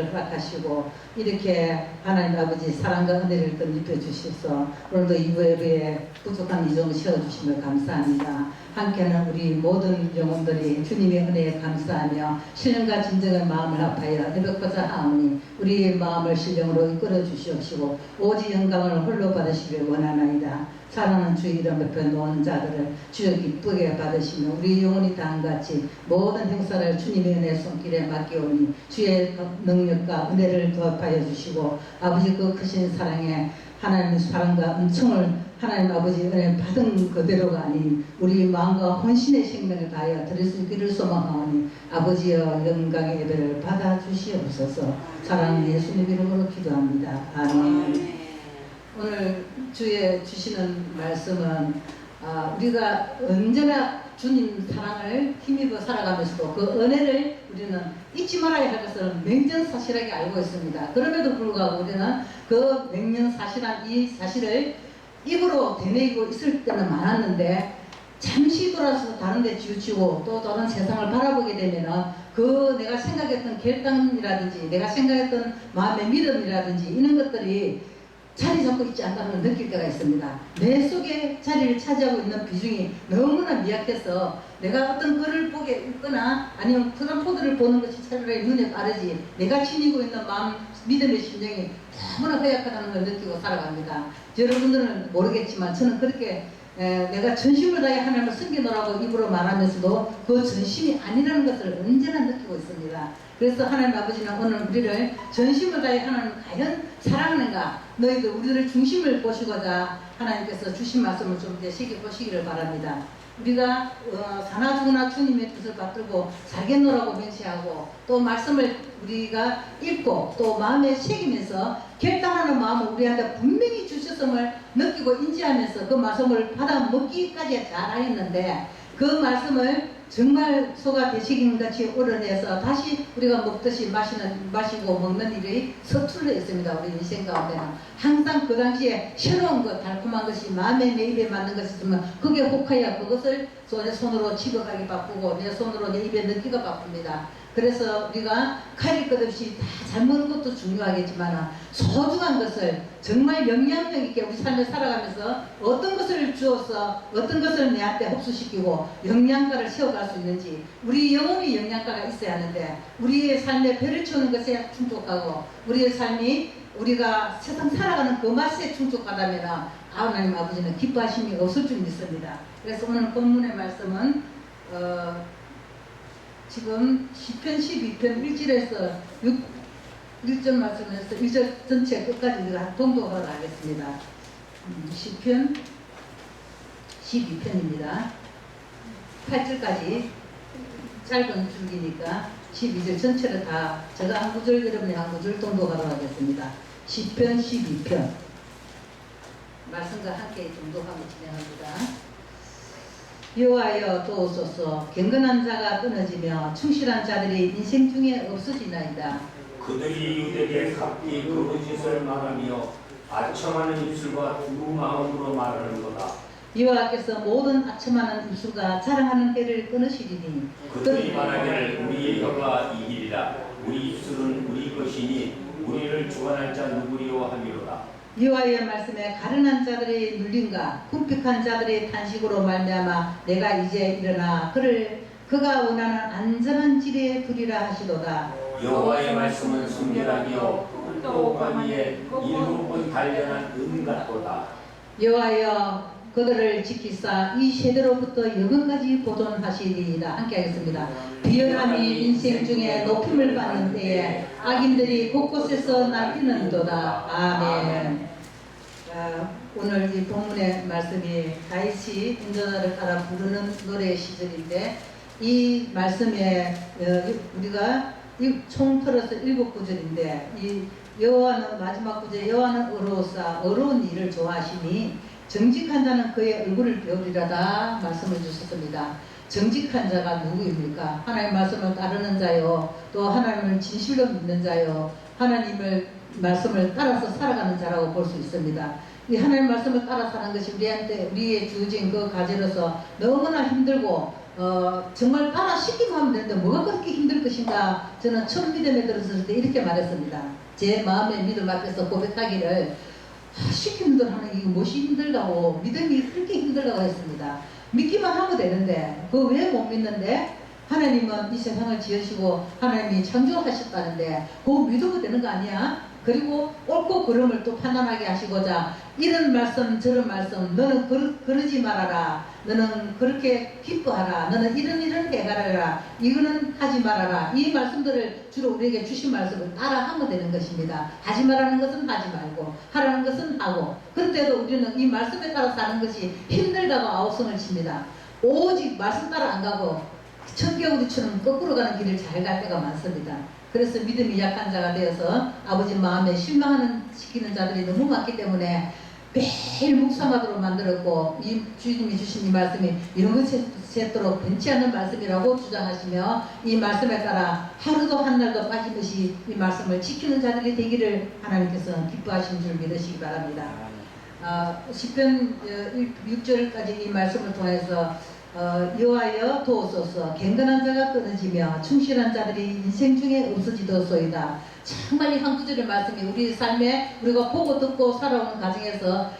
되기를 허락하시고 이렇게 하나님 아버지 사랑과 은혜를 또 입혀주셔서 오늘도 이부 예배에 부족한 이정을 채워주시며 감사합니다. 함께하는 우리 모든 영혼들이 주님의 은혜에 감사하며 신령과 진정한 마음을 합하여 회복하자 하오니 우리의 마음을 신령으로 이끌어 주시옵시고 오직 영광을 홀로 받으시길 원하나이다. 사랑하는 주 이름 앞에 놓은 자들을 주여 기쁘게 받으시며 우리 영혼이 다음같이 모든 행사를 주님의 은혜 손길에 맡기오니 주의 능력과 은혜를 도합하여 주시고 아버지 그 크신 사랑에 하나님의 사랑과 은총을 하나님 아버지 은혜 받은 그대로가 아닌 우리 마음과 헌신의 생명을 다하여 드릴 수 있기를 소망하오니 아버지여 영광의 예배를 받아 주시옵소서. 사랑하는 예수님 이름으로 기도합니다. 아멘. 오늘 주의 주시는 말씀은 우리가 언제나 주님 사랑을 힘입어 살아가면서도 그 은혜를 우리는 잊지 말아야 할 것을 맹정사실하게 알고 있습니다. 그럼에도 불구하고 우리는 그 맹정사실한 이 사실을 입으로 되뇌이고 있을 때는 많았는데 잠시 돌아서 다른 데 치우치고 또 다른 세상을 바라보게 되면은 그 내가 생각했던 결단이라든지 내가 생각했던 마음의 믿음이라든지 이런 것들이 자리 잡고 있지 않다는 걸 느낄 때가 있습니다. 내 속에 자리를 차지하고 있는 비중이 너무나 미약해서 내가 어떤 글을 보게 읽거나 아니면 트럼포드를 보는 것이 차라리 눈에 빠르지 내가 지니고 있는 마음, 믿음의 심정이 너무나 허약하다는 걸 느끼고 살아갑니다. 여러분들은 모르겠지만 저는 그렇게 내가 전심을 다해 하나님을 섬기노라고 입으로 말하면서도 그 전심이 아니라는 것을 언제나 느끼고 있습니다. 그래서 하나님 아버지는 오늘 우리를 전심을 다해 하나님을 과연 사랑하는가 너희들 우리를 중심을 보시고자 하나님께서 주신 말씀을 좀 되시게 보시기를 바랍니다. 우리가 사나 죽으나 주님의 뜻을 받들고 살겠노라고 맹세하고 또 말씀을 우리가 읽고 또 마음에 새기면서 결단하는 마음을 우리한테 분명히 주셨음을 느끼고 인지하면서 그 말씀을 받아 먹기까지 잘하였는데 그 말씀을 정말 소가 되시긴 같이 오려내서 다시 우리가 먹듯이 마시고 먹는 일이 서툴러 있습니다. 우리 인생 가운데는 항상 그 당시에 새로운 것 달콤한 것이 마음에 내 입에 맞는 것이 있으면 그게 혹하여 그것을 내 손으로 집어가기 바쁘고 내 손으로 내 입에 넣기가 바쁩니다. 그래서 우리가 칼이 끝없이 다 잘 먹는 것도 중요하겠지만 소중한 것을 정말 영향력 있게 우리 삶에 살아가면서 어떤 것을 주어서 어떤 것을 내한테 흡수시키고 영양가를 세워갈 수 있는지 우리 영혼이 영양가가 있어야 하는데 우리의 삶에 배를 채우는 것에 충족하고 우리의 삶이 우리가 세상 살아가는 그 맛에 충족하다면 하나님 아버지는 기뻐하심이 없을 줄 믿습니다. 그래서 오늘 본문의 말씀은 지금 시편 12편 1절에서 1절 말씀에서 1절 전체 끝까지 우리가 동독하러 하겠습니다. 시편 12편입니다. 8절까지 짧은 줄기니까 12절 전체를 다 제가 한 구절 여러분이 한 구절 동독하러 하겠습니다. 시편 12편 말씀과 함께 동독하고 진행합니다. 여호와여 도우소서. 경건한 자가 끊어지며 충실한 자들이 인생 중에 없어지나이다. 그들이 유대에 각기 거짓을 말하며 아첨하는 입술과 두 마음으로 말하는도다. 여호와께서 모든 아첨하는 입술과 자랑하는 해를 끊으시리니 그들이 말하기를 우리의 혀가 이기리라. 우리 입술은 우리 것이니 우리를 주관할 자 누구리요 하미로다. 여호와의 말씀에 가련한 자들의 눌림과 궁핍한 자들의 탄식으로 말미암아 내가 이제 일어나 그가 원하는 안전한 길에 두리라 하시도다. 여호와의 말씀은 순결하기요 똑똑한 이에 7번 단련한 은 같도다. 여호와여 그들을 지키사 이 세대로부터 영원까지 보존하시리이다. 함께 하겠습니다. 비열함이 인생 중에 높임을 받는 때에 악인들이 곳곳에서 날뛰는도다. 아멘. 오늘 이 본문의 말씀이 다윗이 운전화를 따라 부르는 노래 시절인데 이 말씀에 우리가 총 틀어서 7구절인데 이 여호와는 마지막 구절 여호와는 의로우사 의로운 일을 좋아하시니 정직한 자는 그의 얼굴을 배우리라다 말씀을 주셨습니다. 정직한 자가 누구입니까? 하나님 말씀을 따르는 자요, 또 하나님을 진실로 믿는 자요, 하나님을 말씀을 따라서 살아가는 자라고 볼 수 있습니다. 이 하나님 말씀을 따라 사는 것이 우리한테 우리의 주어진 그 과제로서 너무나 힘들고 정말 따라 시키면 하면 되는데 뭐가 그렇게 힘들 것인가. 저는 처음 믿음에 들었을 때 이렇게 말했습니다. 제 마음의 믿음 앞에서 고백하기를 시키는 대로 하는 이게 무엇이 힘들다고, 믿음이 그렇게 힘들다고 했습니다. 믿기만 하면 되는데 그거 왜 못 믿는데? 하나님은 이 세상을 지으시고 하나님이 창조하셨다는데 그거 믿으면 되는 거 아니야? 그리고 옳고 그름을 또 판단하게 하시고자 이런 말씀 저런 말씀, 너는 그러지 말아라, 너는 그렇게 기뻐하라, 너는 이런 해가라, 이거는 하지 말아라, 이 말씀들을 주로 우리에게 주신 말씀을 따라하면 되는 것입니다. 하지 말라는 것은 하지 말고 하라는 것은 하고. 그런데도 우리는 이 말씀에 따라 사는 것이 힘들다고 아우성을 칩니다. 오직 말씀 따라 안 가고 청개구리처럼 거꾸로 가는 길을 잘 갈 때가 많습니다. 그래서 믿음이 약한 자가 되어서 아버지 마음에 실망하는 시키는 자들이 너무 많기 때문에 매일 묵상하도록 만들었고, 이 주님이 주신 이 말씀이 이런 것이 새도록 변치 않는 말씀이라고 주장하시며 이 말씀에 따라 하루도 한날도 빠짐없이 이 말씀을 지키는 자들이 되기를 하나님께서 기뻐하신 줄 믿으시기 바랍니다. 시편 6절까지 이 말씀을 통해서 여호와여 도우소서, 갱건한 자가 끊어지며 충실한 자들이 인생 중에 없어지도소이다. 정말 이 한 구절의 말씀이 우리 삶에 우리가 보고 듣고 살아오는 가정에서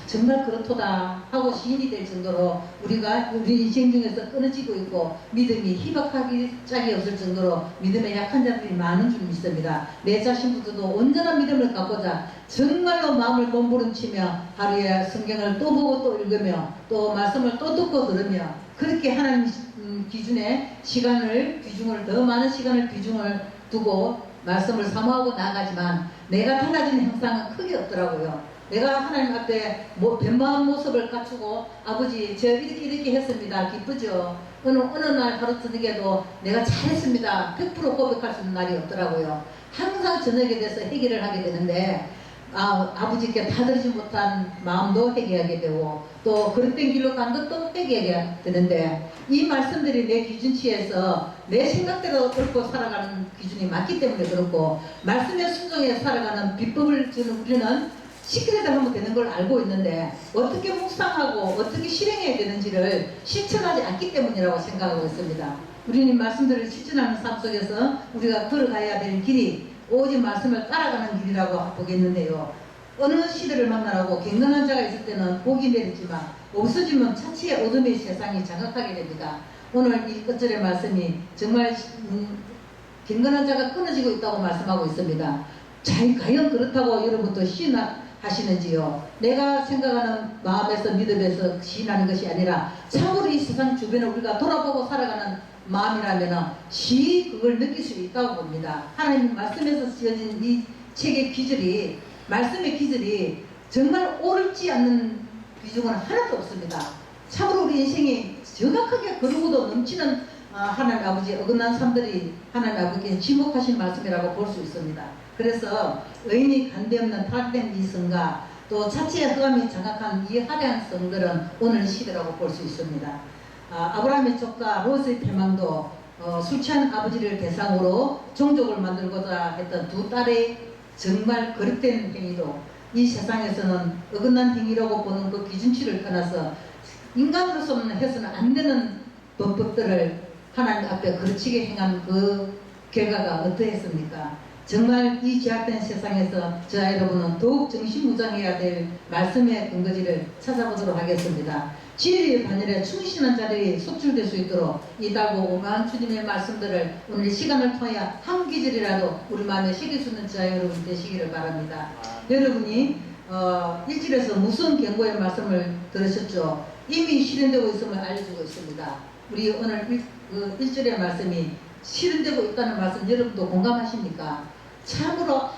정말 그렇도다 하고 시인이 될 정도로 우리가 우리 인생 중에서 끊어지고 있고 믿음이 희박하기 짝이 없을 정도로 믿음에 약한 자들이 많은 줄 믿습니다. 내 자신부터도 온전한 믿음을 갖고자 정말로 마음을 몸부림치며 하루에 성경을 또 보고 또 읽으며 또 말씀을 또 듣고 들으며 그렇게 하나님 기준에 비중을 더 많은 시간을 비중을 두고 말씀을 사모하고 나아가지만 내가 달라지는 형상은 크게 없더라고요. 내가 하나님 앞에 변마한 모습을 갖추고 아버지 저 이렇게 했습니다. 기쁘죠? 어느 날 하루 저녁에도 내가 잘했습니다. 100% 고백할 수 있는 날이 없더라고요. 항상 저녁에 대해서 회개를 하게 되는데 아버지께 다들지 못한 마음도 회개하게 되고 또 그릇된 길로 간 것도 회개하게 되는데 이 말씀들이 내 기준치에서 내 생각대로 옳고 살아가는 기준이 맞기 때문에 그렇고 말씀에 순종해 살아가는 비법을 주는 우리는 시키는 대로 하면 되는 걸 알고 있는데 어떻게 묵상하고 어떻게 실행해야 되는지를 실천하지 않기 때문이라고 생각하고 있습니다. 우리는 말씀들을 실천하는 삶 속에서 우리가 걸어가야 될 길이 오직 말씀을 따라가는 길이라고 보겠는데요. 어느 시대를 만나라고 갱건한 자가 있을 때는 복이 내리지만 없어지면 차치의 어둠의 세상이 장악하게 됩니다. 오늘 이 끝절의 말씀이 정말 갱건한 자가 끊어지고 있다고 말씀하고 있습니다. 과연 그렇다고 여러분도 시인하시는지요? 내가 생각하는 마음에서 믿음에서 시인하는 것이 아니라 참으로 이 세상 주변을 우리가 돌아보고 살아가는 마음이라면 그걸 느낄 수 있다고 봅니다. 하나님 말씀에서 지어진 이 책의 기절이 말씀의 기절이 정말 옳지 않는 비중은 하나도 없습니다. 참으로 우리 인생이 정확하게 거르고도 넘치는 하나님 아버지 어긋난 삶들이 하나님 아버지께 지목하신 말씀이라고 볼 수 있습니다. 그래서 의인이 간대없는 탈된 이 성과 또 자체의 흑암이 장악한 이 화려한 성들은 오늘 시대라고 볼 수 있습니다. 아브라함의 조카 롯의 패망도 술 취한 아버지를 대상으로 종족을 만들고자 했던 두 딸의 정말 거룩된 행위도 이 세상에서는 어긋난 행위라고 보는 그 기준치를 떠나서 인간으로서는 해서는 안 되는 법들을 하나님 앞에 거르치게 행한 그 결과가 어떠했습니까? 정말 이 제약된 세상에서 저와 여러분은 더욱 정신무장해야 될 말씀의 근거지를 찾아보도록 하겠습니다. 진리의 반열에 충실한 자들이 속출될 수 있도록 이달고 오만 주님의 말씀들을 오늘 시간을 통해 한 기절이라도 우리 마음에 새길 수 있는 저와 여러분 되시기를 바랍니다. 여러분이 1절에서 무슨 경고의 말씀을 들으셨죠? 이미 실현되고 있음을 알려주고 있습니다. 우리 오늘 1절의 말씀이 실현되고 있다는 말씀 여러분도 공감하십니까? 참으로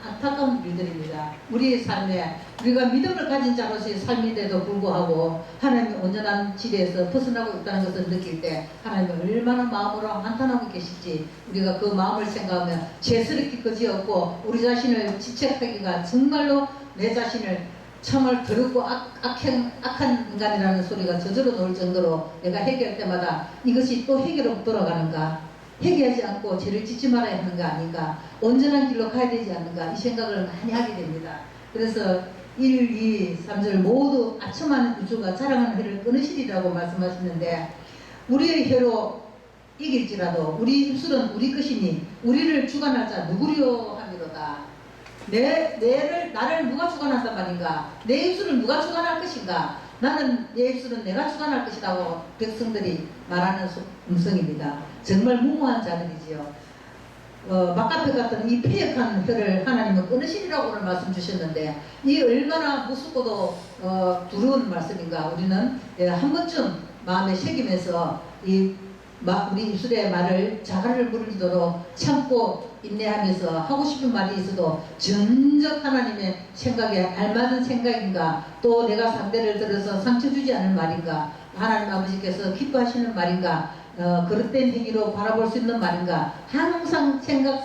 안타까운 일들입니다. 우리의 삶에 우리가 믿음을 가진 자로서의 삶인데도 불구하고 하나님의 온전한 지대에서 벗어나고 있다는 것을 느낄 때 하나님이 얼마나 마음으로 한탄하고 계실지 우리가 그 마음을 생각하며 죄스럽게 거지없고 우리 자신을 지책하기가 정말로 내 자신을 정말 더럽고 악한 인간이라는 소리가 저절로 나올 정도로 내가 회개할 때마다 이것이 또 회개로 돌아가는가, 회개하지 않고 죄를 짓지 말아야 하는 거 아닌가, 온전한 길로 가야 되지 않는가, 이 생각을 많이 하게 됩니다. 그래서 1, 2, 3절 모두 아첨하는 우주가 자랑하는 해를 끊으시리라고 말씀하시는데 우리의 혀로 이길지라도 우리 입술은 우리 것이니 우리를 주관할 자 누구리요 하미로다. 나를 누가 주관한단 말인가? 내 입술을 누가 주관할 것인가? 내 입술은 내가 주관할 것이라고 백성들이 말하는 음성입니다. 정말 무모한 자들이지요. 막가패 같은 이 폐역한 혀를 하나님은 끊으시리라고 오늘 말씀 주셨는데 이 얼마나 무섭고도 두려운 말씀인가. 우리는 한 번쯤 마음에 새기면서 우리 입술의 말을 자갈을 무르리도록 참고 인내하면서 하고 싶은 말이 있어도 전적 하나님의 생각에 알맞은 생각인가, 또 내가 상대를 들어서 상처 주지 않을 말인가, 하나님 아버지께서 기뻐하시는 말인가, 그릇된 행위로 바라볼 수 있는 말인가, 항상 제가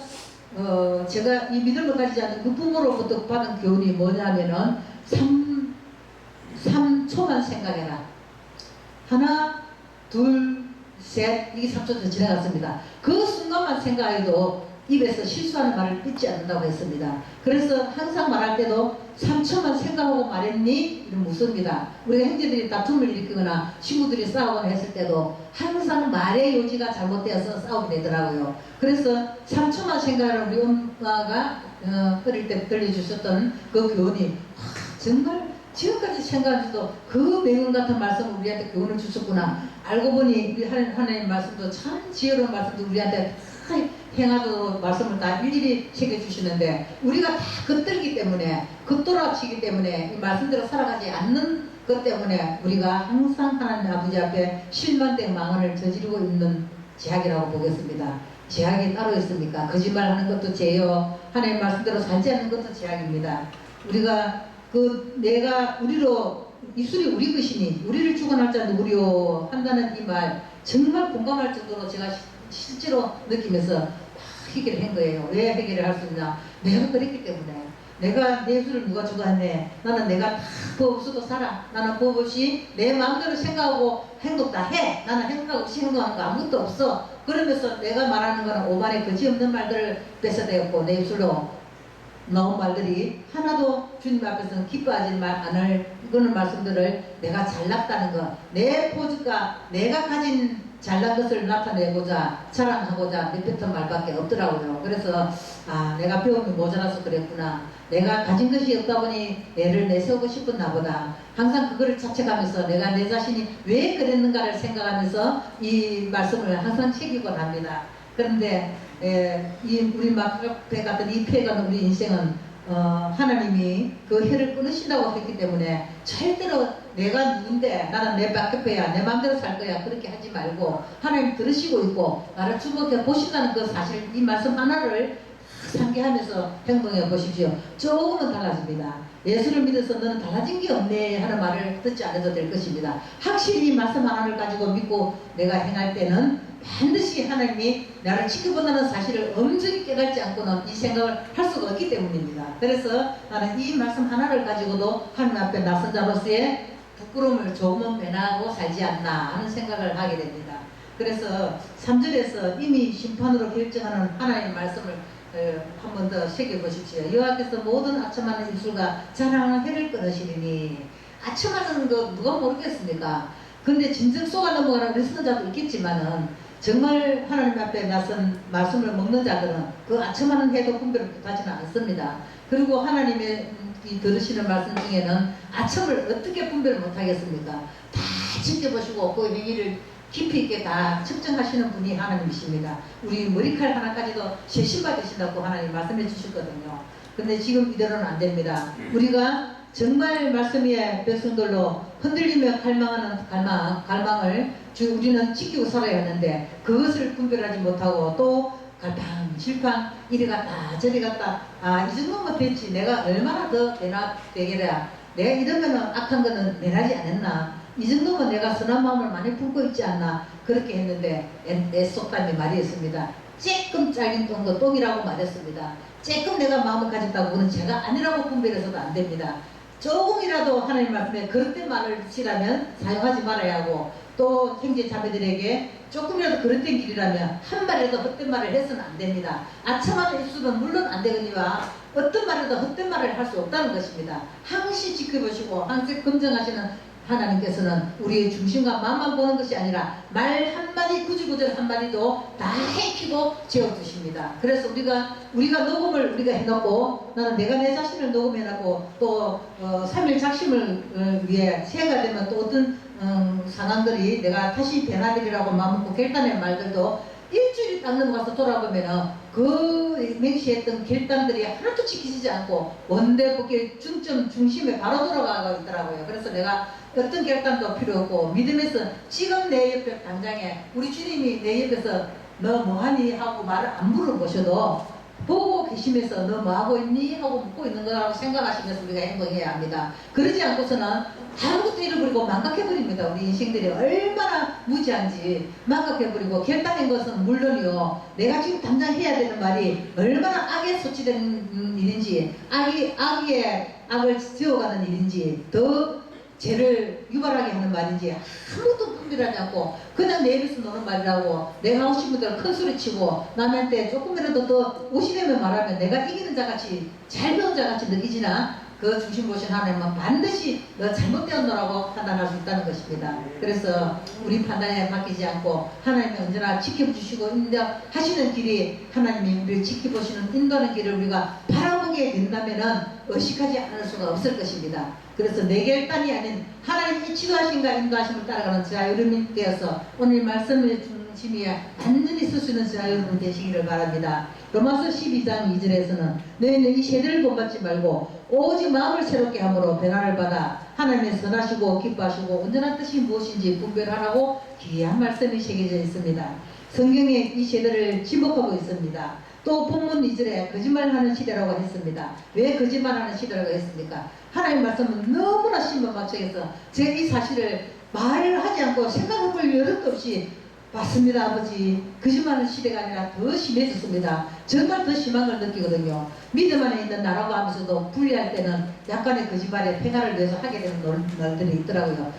이 믿음을 가지지 않는 그 부모로부터 받은 교훈이 뭐냐면은 3초만 생각해라. 하나, 둘, 셋, 이게 3초 지나갔습니다. 그 순간만 생각해도 입에서 실수하는 말을 잊지 않는다고 했습니다. 그래서 항상 말할 때도 3초만 생각하고 말했니? 이런 묻습니다. 우리가 형제들이 다툼을 일으키거나 친구들이 싸우거나 했을 때도 항상 말의 요지가 잘못되어서 싸우게 되더라고요. 그래서 3초만 생각하는 우리 엄마가 어릴 때 들려주셨던 그 교훈이 정말 지금까지 생각해도 그 명언 같은 말씀을 우리한테 교훈을 주셨구나. 알고 보니 우리 하나님 말씀도 참 지혜로운 말씀도 우리한테 다 행하도록 말씀을 다 일일이 새겨주시는데 우리가 다 겉들기 때문에 겉돌아치기 때문에 이 말씀대로 살아가지 않는 것 때문에 우리가 항상 하나님 아버지 앞에 실망된 망언을 저지르고 있는 죄악이라고 보겠습니다. 죄악이 따로 있습니까? 거짓말하는 것도 죄요. 하나님 말씀대로 살지 않는 것도 죄악입니다. 우리가 내가 입술이 우리 것이니 우리를 주관할 자 누구리요 한다는 이 말 정말 공감할 정도로 제가 실제로 느끼면서 해결한 거예요. 왜 해결을 할 수 있나? 내가 그랬기 때문에. 내가 내 입술을 누가 주관해? 나는 내가 다 법 없어도 살아. 나는 법 없이 내 마음대로 생각하고 행동 다 해. 나는 행동 없이 행동하는 거 아무것도 없어. 그러면서 내가 말하는 거는 오만에 거지 없는 말들을 뺏어대었고 내 입술로 나온 말들이 하나도 주님 앞에서는 기뻐하지 않을 이거는 말씀들을 내가 잘났다는 것, 내 포즈가 내가 가진 잘난 것을 나타내고자 자랑하고자 내뱉은 말밖에 없더라고요. 그래서 내가 배움이 모자라서 그랬구나. 내가 가진 것이 없다 보니 애를 내세우고 싶었나 보다. 항상 그거를 자책하면서 내가 내 자신이 왜 그랬는가를 생각하면서 이 말씀을 항상 새기곤 합니다. 그런데 우리 막가패 같은 이 폐가 우리 인생은 하나님이 그 혀를 끊으신다고 했기 때문에 절대로 내가 누군데 나는 내 막가패야 내 마음대로 살 거야 그렇게 하지 말고 하나님 들으시고 있고 나를 주목해 보신다는 그 사실 이 말씀 하나를 상기하면서 행동해 보십시오. 조금은 달라집니다. 예수를 믿어서 너는 달라진 게 없네 하는 말을 듣지 않아도 될 것입니다. 확실히 이 말씀 하나를 가지고 믿고 내가 행할 때는 반드시 하나님이 나를 지켜본다는 사실을 엄중히 깨닫지 않고는 이 생각을 할 수가 없기 때문입니다. 그래서 나는 이 말씀 하나를 가지고도 하나님 앞에 나선 자로서의 부끄러움을 조금은 배나고 살지 않나 하는 생각을 하게 됩니다. 그래서 3절에서 이미 심판으로 결정하는 하나님의 말씀을 한 번 더 새겨보십시오. 여호와께서 모든 아첨하는 입술과 자랑하는 혀를 끊으시리니 아첨하는 거 누가 모르겠습니까? 근데 진정 속아 넘어가라고 쓰는 자도 있겠지만은 정말 하나님 앞에 나선 말씀을 먹는 자들은 그 아첨하는 혀도 분별을 못하지는 않습니다. 그리고 하나님의 들으시는 말씀 중에는 아첨을 어떻게 분별을 못하겠습니까? 다 지켜보시고 그 행위를 깊이 있게 다 측정하시는 분이 하나님이십니다. 우리 머리칼 하나까지도 세심받으신다고 하나님 말씀해 주셨거든요. 근데 지금 이대로는 안 됩니다. 우리가 정말 말씀 위에 백성들로 흔들리며 갈망하는 갈망을 우리는 지키고 살아야 하는데 그것을 분별하지 못하고 또 갈팡질팡 이리 갔다 저리 갔다 이 정도면 됐지 내가 얼마나 더 되게라 내가 이러면은 악한 거는 내라지 않았나 이 정도면 내가 선한 마음을 많이 품고 있지 않나 그렇게 했는데 내 속담에 말이 있습니다. 쬐끔 잘린 똥도 똥이라고 말했습니다. 쬐끔 내가 마음을 가졌다고 그는 제가 아니라고 분별해서도 안 됩니다. 조금이라도 하나님 말씀에 그릇된 말을 치라면 사용하지 말아야 하고 또 형제 자매들에게 조금이라도 그릇된 길이라면 한 말이라도 헛된 말을 해서는 안 됩니다. 아첨하는 입술은 물론 안 되거니와 어떤 말에도 헛된 말을 할 수 없다는 것입니다. 항시 지켜보시고 항상 검증하시는 하나님께서는 우리의 중심과 마음만 보는 것이 아니라 말 한마디 구질구질 한마디도 다 해키고 재워주십니다. 그래서 우리가 녹음을 우리가 해놓고 나는 내가 내 자신을 녹음해놓고 또 3일 작심을 위해 새해가 되면 또 어떤 상황들이 내가 다시 변화되리라고 마음먹고 결단의 말들도 일주일이 딱 넘어가서 돌아보면은 그 맹시했던 결단들이 하나도 지키지 않고 원대복의 중심에 바로 돌아가고 있더라고요. 그래서 내가 어떤 결단도 필요 없고 믿음에서 지금 내 옆에 당장에 우리 주님이 내 옆에서 너 뭐하니 하고 말을 안 물어보셔도 보고 계시면서 너 뭐하고 있니? 하고 묻고 있는 거라고 생각하시면서 우리가 행동해야 합니다. 그러지 않고서는 아무것도 잃어버리고 망각해버립니다. 우리 인생들이 얼마나 무지한지 망각해버리고 결단한 것은 물론이요. 내가 지금 당장 해야 되는 말이 얼마나 악에 소치된 일인지 악을 지어가는 일인지 더 죄를 유발하게 하는 말인지 아무것도 분별하지 않고 그냥 내 입에서 노는 말이라고 내가 하고 싶은 대로 큰 소리 치고 남한테 조금이라도 더 오시려면 말하면 내가 이기는 자같이 잘 배운 자같이 느끼지나 그 중심 보신 하나님은 반드시 너 잘못되었노라고 판단할 수 있다는 것입니다. 그래서 우리 판단에 맡기지 않고 하나님이 언제나 지켜주시고 인도하시는 길이 하나님이 우리를 지켜보시는 인도하는 길을 우리가 바라보게 된다면은 의식하지 않을 수가 없을 것입니다. 그래서 내 결단이 아닌 하나님이 지도하신가 인도하심을 따라가는 저와 여러분이 되어서 오늘 말씀의 중심에 완전히 설 수 있는 저와 여러분 되시기를 바랍니다. 로마서 12장 2절에서는 너희는 이 세대를 본받지 말고 오직 마음을 새롭게 함으로 변화를 받아 하나님의 선하시고 기뻐하시고 온전한 뜻이 무엇인지 분별하라고 귀한 말씀이 새겨져 있습니다. 성경에 이 세대를 지목하고 있습니다. 또 본문 2절에 거짓말하는 시대라고 했습니다. 왜 거짓말하는 시대라고 했습니까? 하나님 말씀은 너무나 신명막적해서 제 이 사실을 말을 하지 않고 생각해볼 여력도 없이 맞습니다 아버지. 거짓말하는 시대가 아니라 더 심해졌습니다. 정말 더 심한 걸 느끼거든요. 믿음 안에 있는 나라고 하면서도 분리할 때는 약간의 거짓말에 팽화를 내서 하게 되는 날들이 있더라고요.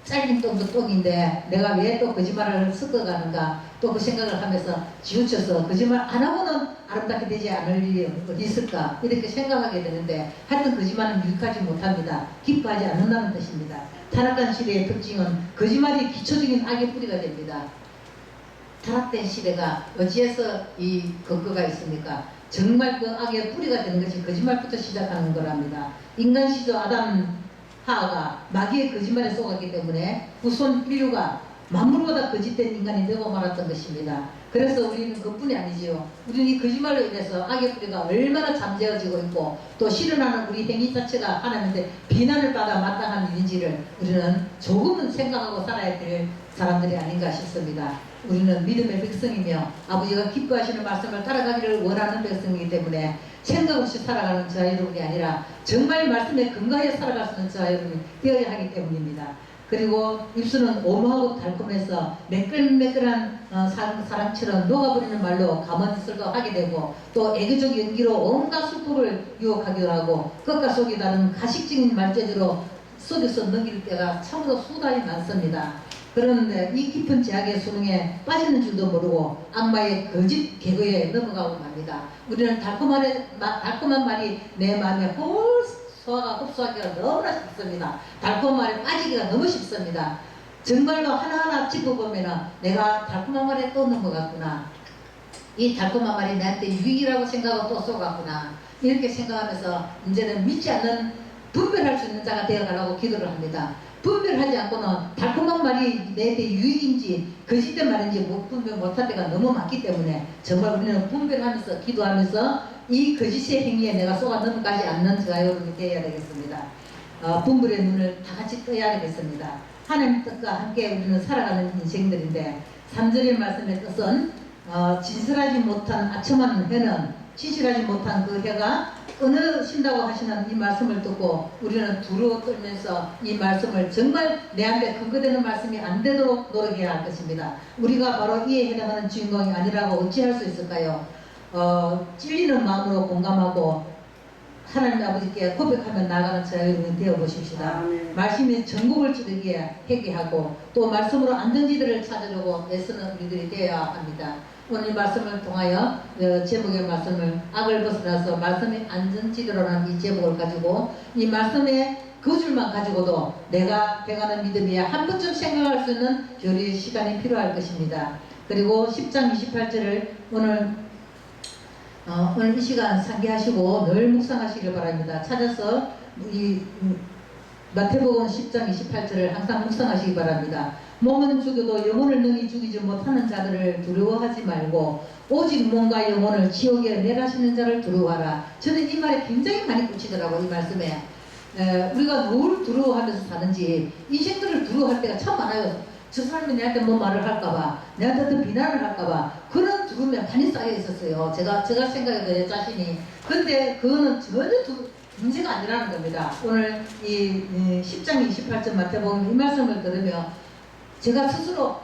잘린 똥도 똥인데 내가 왜 또 거짓말을 섞어가는가 또 그 생각을 하면서 지우쳐서 거짓말 안 하고는 아름답게 되지 않을 일이 어디 있을까 이렇게 생각하게 되는데 하여튼 거짓말은 유익하지 못합니다. 기뻐하지 않는다는 뜻입니다. 타락한 시대의 특징은 거짓말이 기초적인 악의 뿌리가 됩니다. 타락된 시대가 어디에서 이 근거가 있습니까? 정말 그 악의 뿌리가 되는 것이 거짓말부터 시작하는 거랍니다. 인간 시조 아담 하하가 마귀의 거짓말에 속았기 때문에 후손 인류가 만물보다 거짓된 인간이 되고 말았던 것입니다. 그래서 우리는 그뿐이 아니지요. 우리는 이 거짓말로 인해서 악의 뿌리가 얼마나 잠재워지고 있고 또 실현하는 우리 행위 자체가 하나님한테 비난을 받아 마땅한 일인지를 우리는 조금은 생각하고 살아야 될 사람들이 아닌가 싶습니다. 우리는 믿음의 백성이며 아버지가 기뻐하시는 말씀을 따라가기를 원하는 백성이기 때문에 생각 없이 살아가는 저와 여러분이 아니라 정말 말씀에 근거하여 살아갈 수 있는 저와 여러분이 되어야 하기 때문입니다. 그리고 입술은 오묘하고 달콤해서 매끌매끌한 사랑처럼 녹아버리는 말로 가만히설도 하게 되고 또 애교적 연기로 온갖 수법을 유혹하기도 하고 끝과 속이 다른 가식적인 말재주로 속에서 넘길 때가 참으로 수달이 많습니다. 그런데 이 깊은 제약의 수능에 빠지는 줄도 모르고 악마의 거짓 개그에 넘어가고 맙니다. 우리는 달콤한 말이 내 마음에 소화가 흡수하기가 너무나 쉽습니다. 달콤한 말에 빠지기가 너무 쉽습니다. 정말로 하나하나 짚어보면 내가 달콤한 말에 또 넘어갔구나. 이 달콤한 말이 나한테 유익이라고 생각하고 또 쏘갔구나. 이렇게 생각하면서 이제는 믿지 않는 분별할 수 있는 자가 되어가라고 기도를 합니다. 분별하지 않고는 달콤한 말이 내한테 유익인지 거짓된 말인지 분별 못할 때가 너무 많기 때문에 정말 우리는 분별하면서 기도하면서 이 거짓의 행위에 내가 속아 넘어가지 않는 저와 여러분이 되어야 되겠습니다. 분별의 눈을 다 같이 떠야 되겠습니다. 하나님 뜻과 함께 우리는 살아가는 인생들인데 3절의 말씀의 뜻은 진실하지 못한 아첨한 해는 진실하지 못한 그 해가 끊어진다고 하시는 이 말씀을 듣고 우리는 두려워 떨면서 이 말씀을 정말 내 안에 근거되는 말씀이 안 되도록 노력해야 할 것입니다. 우리가 바로 이에 해당하는 주인공이 아니라고 어찌할 수 있을까요? 찔리는 마음으로 공감하고 하나님 아버지께 고백하며 나가는 저와 여러분이 되어보십시다. 말씀이 전국을 찌르게 회개하고 또 말씀으로 안전지대를 찾으려고 애쓰는 우리들이 되어야 합니다. 오늘 말씀을 통하여 제목의 말씀을 악을 벗어나서 말씀의 안전지대로라는 이 제목을 가지고 이 말씀의 그 줄만 가지고도 내가 행하는 믿음이야 한 번쯤 생각할 수 있는 교리의 시간이 필요할 것입니다. 그리고 10장 28절을 오늘 이 시간 상기하시고 늘 묵상하시길 바랍니다. 찾아서 이 마태복음 10장 28절을 항상 묵상하시기 바랍니다. 몸은 죽여도 영혼을 능히 죽이지 못하는 자들을 두려워하지 말고 오직 몸과 영혼을 지옥에 멸하시는 자를 두려워하라. 저는 이 말에 굉장히 많이 꽂히더라고요. 이 말씀에. 우리가 뭘 두려워하면서 사는지 인생들을 두려워할 때가 참 많아요. 저 사람이 내한테 뭐 말을 할까봐, 내한테 또 비난을 할까봐 그런 두려움이 많이 쌓여 있었어요. 제가 생각해도 내 자신이. 근데 그거는 전혀 문제가 아니라는 겁니다. 오늘 이 10장 28절 마태복음 이 말씀을 들으며 제가 스스로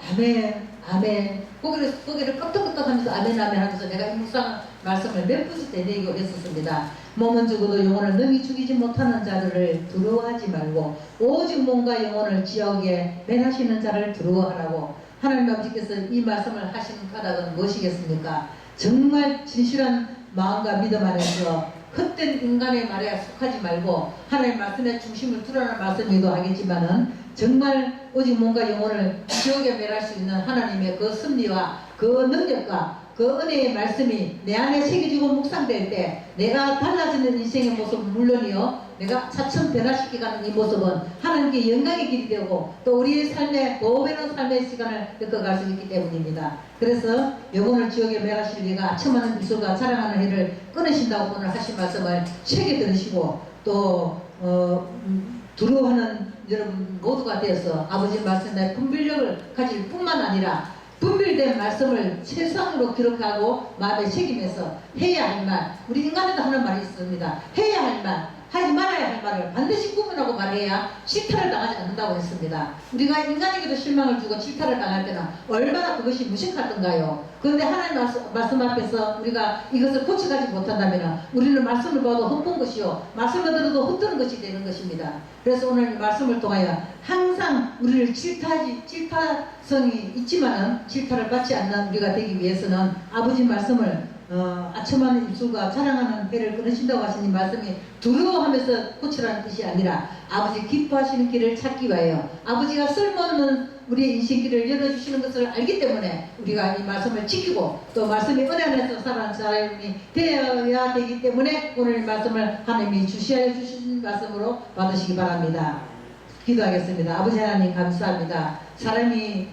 아멘 고개를 끄덕끄덕하면서 아멘 하면서 내가 이 묵상 말씀을 몇 번씩 되뇌이고 했었습니다. 몸은 죽어도 영혼을 능히 죽이지 못하는 자들을 두려워하지 말고 오직 몸과 영혼을 지옥에 멸하시는 자를 두려워하라고. 하나님 아버지께서 이 말씀을 하신 까닭은 무엇이겠습니까? 정말 진실한 마음과 믿음 안에서 헛된 인간의 말에 속하지 말고 하나님 말씀의 중심을 두라는 말씀이기도 하겠지만은 정말 오직 몸과 영혼을 지옥에 멸할 수 있는 하나님의 그 섭리와 그 능력과 그 은혜의 말씀이 내 안에 새겨지고 묵상될 때 내가 달라지는 인생의 모습은 물론이요 내가 차츰 변화시켜가는 이 모습은 하나님께 영광의 길이 되고 또 우리의 삶에 보배는 삶의 시간을 겪어갈 수 있기 때문입니다. 그래서 영혼을 지옥에 멸하실 리가 아첨하는 미소가 자랑하는 해를 끊으신다고 오늘 하신 말씀을 새겨 들으시고 또 두려워하는 여러분 모두가 되어서 아버지 말씀에 분별력을 가질 뿐만 아니라 분별된 말씀을 세상으로 기록하고 마음에 새기면서 해야 할 말, 우리 인간에도 하는 말이 있습니다. 해야 할 말, 하지 말아야 할 말을 반드시 구분하고 말해야 실타를 당하지 않는다고 했습니다. 우리가 인간에게도 실망을 주고 실타를 당할 때는 얼마나 그것이 무식하던가요. 그런데 하나님 말씀 앞에서 우리가 이것을 고쳐가지 못한다면 우리는 말씀을 봐도 헛본 것이요 말씀을 들어도 헛되는 것이 되는 것입니다. 그래서 오늘 말씀을 통하여 항상 우리를 질타성이 있지만은 질타를 받지 않는 우리가 되기 위해서는 아버지 말씀을 아첨하는 입술과 자랑하는 배를 끊으신다고 하신 이 말씀이 두려워하면서 고치라는 뜻이 아니라 아버지 기뻐하시는 길을 찾기 위하여 아버지가 쓸모없는 우리의 인생길을 열어주시는 것을 알기 때문에 우리가 이 말씀을 지키고 또 말씀이 은혜 안에서 살아가는 사람이 되어야 되기 때문에 오늘 말씀을 하나님이 주시하여 주신 말씀으로 받으시기 바랍니다. 기도하겠습니다. 아버지 하나님 감사합니다. 사람이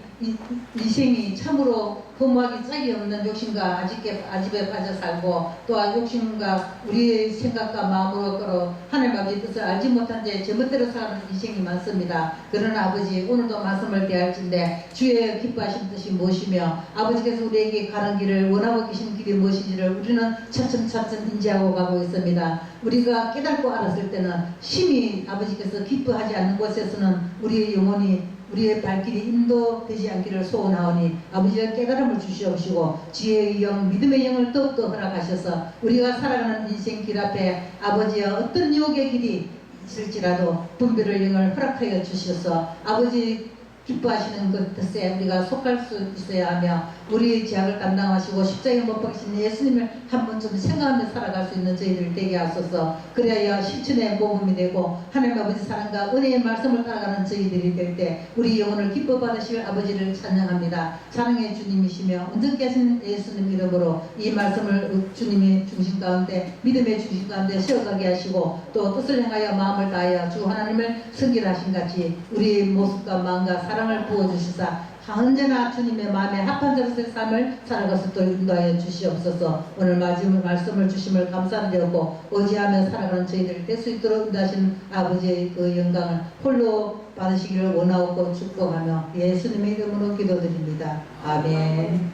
인생이 참으로 허무하기 짝이 없는 욕심과 아집에 빠져 살고 또한 욕심과 우리의 생각과 마음으로 끌어 하나님 아버지 뜻을 알지 못한 채 제멋대로 사는 인생이 많습니다. 그러나 아버지 오늘도 말씀을 대할진데 주의 기뻐하신 뜻이 무엇이며 아버지께서 우리에게 가는 길을 원하고 계신 길이 무엇인지를 우리는 차츰차츰 인지하고 가고 있습니다. 우리가 깨닫고 알았을 때는 심히 아버지께서 기뻐하지 않는 곳에서는 우리의 영혼이 우리의 발길이 인도되지 않기를 소원하오니 아버지가 깨달음을 주시옵시고 지혜의 영, 믿음의 영을 더욱더 허락하셔서 우리가 살아가는 인생 길 앞에 아버지의 어떤 유혹의 길이 있을지라도 분별의 영을 허락하여 주셔서 아버지 기뻐하시는 그 뜻에 우리가 속할 수 있어야 하며 우리의 죄악을 담당하시고 십자가에 못 박히신 예수님을 한 번쯤 생각하며 살아갈 수 있는 저희들 되게 하소서. 그래야 실천의 모범이 되고 하나님 아버지 사랑과 은혜의 말씀을 따라가는 저희들이 될 때 우리 영혼을 기뻐 받으실 아버지를 찬양합니다. 사랑의 주님이시며 온전케 하신 예수님 이름으로 이 말씀을 주님의 중심 가운데 믿음의 중심 가운데 세워가게 하시고 또 뜻을 행하여 마음을 다하여 주 하나님을 섬기하신 같이 우리의 모습과 마음과 사랑을 부어주시사 언제나 주님의 마음에 합한 자로서의 삶을 살아갈 수 있도록 인도하여 주시옵소서. 오늘 마지막 말씀을 주심을 감사드리고 의지하며 살아가는 저희들이 될 수 있도록 인도하신 아버지의 그 영광을 홀로 받으시기를 원하고 축복하며 예수님의 이름으로 기도드립니다. 아멘.